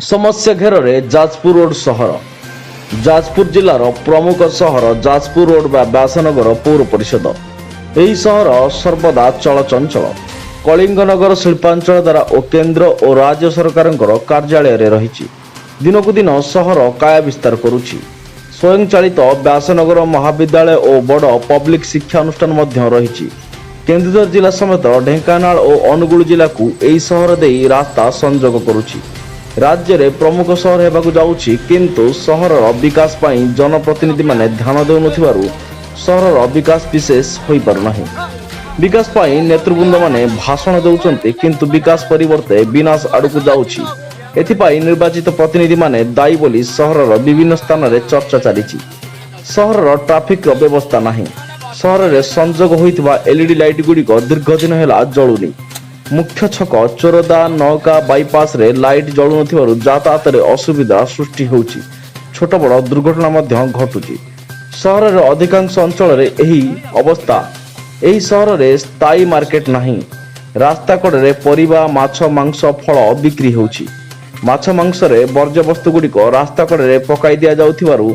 समस्या घेर में जाजपुर रोड सहर जाजपुर जिलार प्रमुख सहर जाजपुर रोड बा व्यासनगर पौर परिषद यही सहर सर्वदा चलचंचल कलिंगनगर शिल्पांचल द्वारा और केन्द्र और राज्य सरकार कार्यालय रही दिनकू दिन सहर काया विस्तार करुछि स्वयं चालित व्यासनगर महाविद्यालय और बड़ पब्लिक शिक्षा अनुष्ठान रही केन्दुझर जिला समेत ढेंकानाल और अनुगुल जिला को यही सहर दे रास्ता संजोग करुछि राज्य में प्रमुख सहर होगाकू जाउछि किंतु सहर विकास पई जनप्रतिनिधि माने ध्यान देउनथिबारु सहर विकास विशेष होई पारुना विकास पई नेतृवृंद माने भाषण देउचंती किंतु विकास परिवर्ते विनाश आड़कू जाउछि एथिपाई निर्वाचित प्रतिनिधि माने दायी बोली सहर विभिन्न स्थान में चर्चा चलीछि सहर ट्राफिक व्यवस्था नाही सहर में संजोग होइथिबा एलईडी लाइट गुड़िक दीर्घ दिन है जलुनी मुख्य छक चोरदा नौका बाईपास रे लाइट जलु नथिबारु यातायात रे असुविधा सृष्टि होउछि छोट बड़ दुर्घटना मध्य घटुछि सहर रे अधिकांश अंचल रे एही अवस्था एही सहर रे स्थायी मार्केट नाही रास्ता कड़े रे परिबा माछ मांस फल बिक्री होउछि माछ मांस रे वर्ज्य वस्तु गुड़िक रास्ता कड़े रे पकाई दिया जाउथिबारु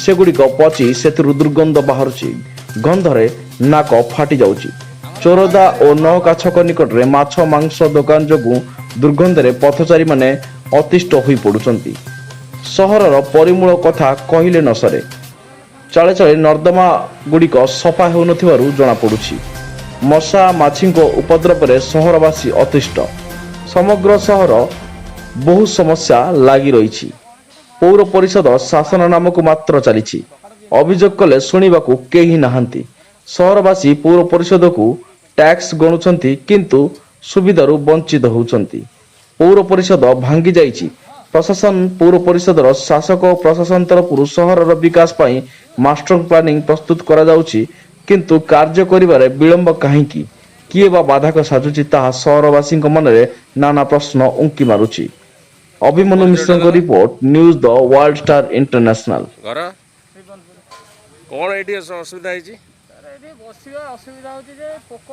से गुड़िक पची सेतिरु दुर्गंध बाहरुछि गंधरे नाक फाटी जाउछि चोरदा और नौका छक निकट में माछ मांस दुकान जोगु दुर्गंधरे पथचारी माने अतिष्ट होई पड़ुचंती सहरर परिमूल कथा कहिले न सरे चाले चाले नर्दमा गुड़िक सफा हेउनथिबारु जଣା पड़ुछि मशा माछीको उपद्रव रे सहरवासी अतिष्ट समग्र सहर बहु समस्या लागि रहिछि पौर परिषद शासन नामक मात्र चलीछि अभियोग कले सुनिबाकू केही नाहंती सहरवासी पौर परिषद को टैक्स गणुचंती किंतु सुविधारू वंचित होउचंती पौर परिषद भांगी जाइछि प्रशासन पौर परिषदर शासक और प्रशासन तरफ सहरर विकास पई मास्टर प्लानिंग प्रस्तुत करा जाउछि किंतु कार्य करिबारे विलंब काहेकि किए बा बाधक साजुछि ताहा सहरवासी मन रे नाना प्रश्न उंकी मारुछि Abhimanyu Mishra report news the world star international कौन एटी असुविधा है बसवा असुविधा होती जे पोक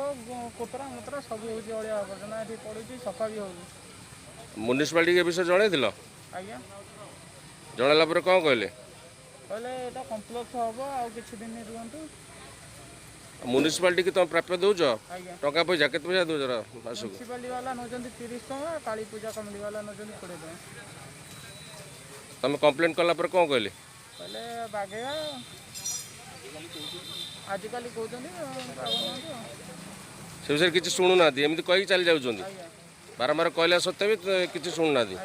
कोतरा मतरा सब होती अड़िया आवर्जना ये पड़ुची सफा भी हो म्युनिसिपालिटी के विषय जड़े आज्ञा जनला पर कौन कहले कहले एटा कम्प्लेक्स हम आ किछि दिन रुहंतु म्युनिसिपालिटी की तुम प्राप्य दौच आज्ञा टका पैसा केते पैसा दौच मासक म्युनिसिपालिटी वाला नौजंती 30 टका काली पूजा कमिटी वाला नौजंती 20 टका तुम कंप्लेंट कला पर कौन कहले कहले बागेया आजिकल कहते से विषय किसी शुणुना एमती कही चली जाऊँ बारंबार कहला सत्वे भी किसी शुणुना आज्ञा